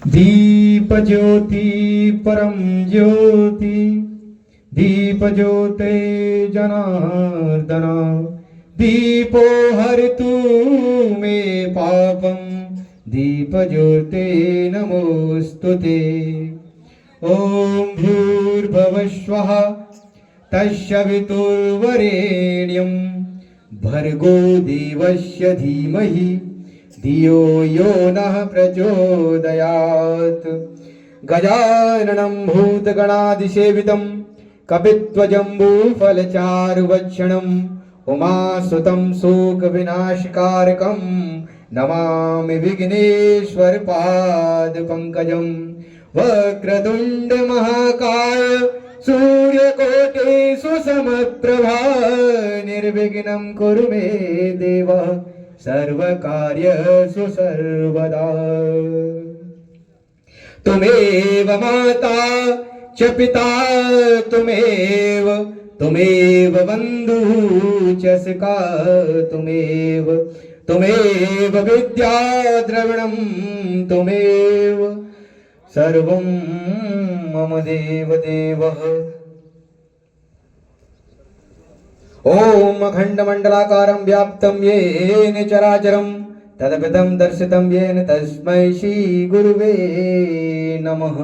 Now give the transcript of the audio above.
दीप ज्योति परम ज्योति दीप ज्योते जनार्दन दीपो हरतु मे पापम दीप ज्योते नमोस्तुते। ओम भूर्भुवस्वः तस्सवितुर्वरेण्यं भर्गो देवस्य धीमहि धियो यो नः प्रचोदयात्। गजाननं भूतगणाधिसेवितं कपित्वजम्बूफलचारुभक्षणम् उमासुतं शोकविनाशकारकं नमामि विघ्नेश्वरपादपङ्कजं। वक्रतुण्डमहाकाय सूर्यकोटि सुसमप्रभा निर्विघ्नं कुरु मे देव सर्वकार्येषु सर्वदा। त्वमेव माता च पिता त्वमेव बन्धुः च सखा त्वमेव विद्या द्रविणं त्वमेव सर्वं मम देवदेवः। ओम अखंडमंडलाकारं व्याप्तं येन चराचरं तदपिदं दर्शितं येन तस्मै श्री गुरुवे नमः।